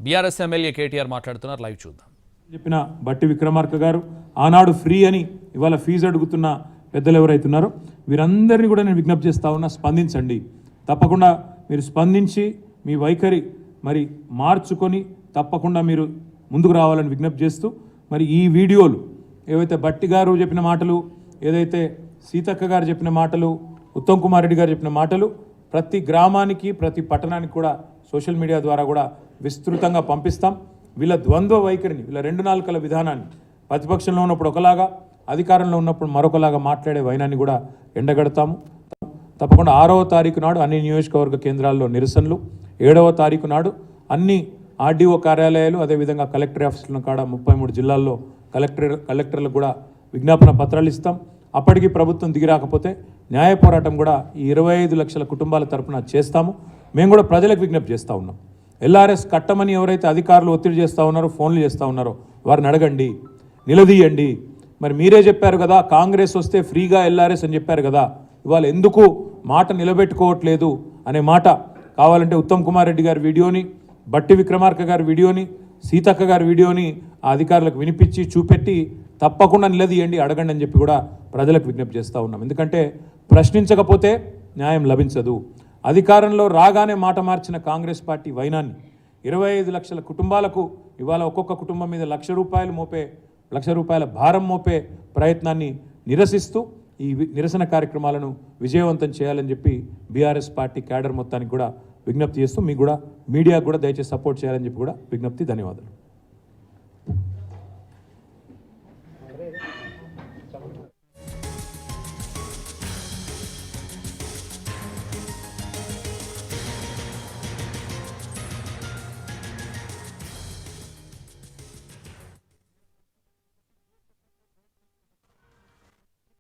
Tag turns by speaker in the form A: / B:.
A: BRS MLA KTR మాట్లాడుతున్నారు, live చూద్దాం.
B: చెప్పిన బట్టి విక్రమార్క గారు ఆనాడు ఫ్రీ అని ఇవాళ ఫీజు అడుగుతున్న పెద్దలు ఎవరైతున్నారో వీరందరినీ కూడా నేను విజ్ఞప్తి చేస్తా ఉన్నా, స్పందించండి. తప్పకుండా మీరు స్పందించి మీ వైఖరి మరి మార్చుకొని తప్పకుండా మీరు ముందుకు రావాలని విజ్ఞప్తి చేస్తూ, మరి ఈ వీడియోలు ఏవైతే బట్టి గారు చెప్పిన మాటలు, ఏదైతే సీతక్క గారు చెప్పిన మాటలు, ఉత్తమ్ కుమార్ రెడ్డి గారు చెప్పిన మాటలు ప్రతి గ్రామానికి ప్రతి పట్టణానికి కూడా సోషల్ మీడియా ద్వారా కూడా విస్తృతంగా పంపిస్తాం. వీళ్ళ ద్వంద్వ వైఖరిని, వీళ్ళ రెండు నాలుకల విధానాన్ని, ప్రతిపక్షంలో ఉన్నప్పుడు ఒకలాగా అధికారంలో ఉన్నప్పుడు మరొకలాగా మాట్లాడే వైనాన్ని కూడా ఎండగడతాము. తప్పకుండా 6వ తారీఖు నాడు అన్ని నియోజకవర్గ కేంద్రాల్లో నిరసనలు, 7వ తారీఖు నాడు అన్ని ఆర్డీఓ కార్యాలయాలు అదేవిధంగా కలెక్టర్ ఆఫీసులను కాడ 33 జిల్లాల్లో కలెక్టర్లకు కూడా విజ్ఞాపన పత్రాలు ఇస్తాం. అప్పటికి ప్రభుత్వం దిగిరాకపోతే న్యాయ పోరాటం కూడా ఈ 25 లక్షల కుటుంబాల తరపున చేస్తాము. మేము కూడా ప్రజలకు విజ్ఞప్తి చేస్తూ ఉన్నాం. ఎల్ఆర్ఎస్ కట్టమని ఎవరైతే అధికారులు ఒత్తిడి చేస్తూ ఉన్నారో, ఫోన్లు చేస్తూ ఉన్నారో వారిని అడగండి, నిలదీయండి. మరి మీరే చెప్పారు కదా కాంగ్రెస్ వస్తే ఫ్రీగా ఎల్ఆర్ఎస్ అని చెప్పారు కదా, ఇవాళ ఎందుకు మాట నిలబెట్టుకోవట్లేదు అనే మాట కావాలంటే ఉత్తమ్ కుమార్ రెడ్డి గారి వీడియోని, బట్టి విక్రమార్క గారి వీడియోని, సీతక్క గారి వీడియోని ఆ అధికారులకు వినిపించి చూపెట్టి తప్పకుండా నిలదీయండి, అడగండి అని చెప్పి కూడా ప్రజలకు విజ్ఞప్తి చేస్తూ ఉన్నాం. ఎందుకంటే ప్రశ్నించకపోతే న్యాయం లభించదు. అధికారంలో రాగానే మాట మార్చిన కాంగ్రెస్ పార్టీ వైనాన్ని 25 లక్షల కుటుంబాలకు ఇవాళ ఒక్కొక్క కుటుంబం మీద లక్ష రూపాయల భారం మోపే ప్రయత్నాన్ని నిరసిస్తూ ఈ నిరసన కార్యక్రమాలను విజయవంతం చేయాలని చెప్పి బీఆర్ఎస్ పార్టీ క్యాడర్ మొత్తానికి కూడా విజ్ఞప్తి చేస్తూ మీకు కూడా మీడియాకు కూడా దయచేసి సపోర్ట్ చేయాలని చెప్పి కూడా విజ్ఞప్తి. ధన్యవాదాలు.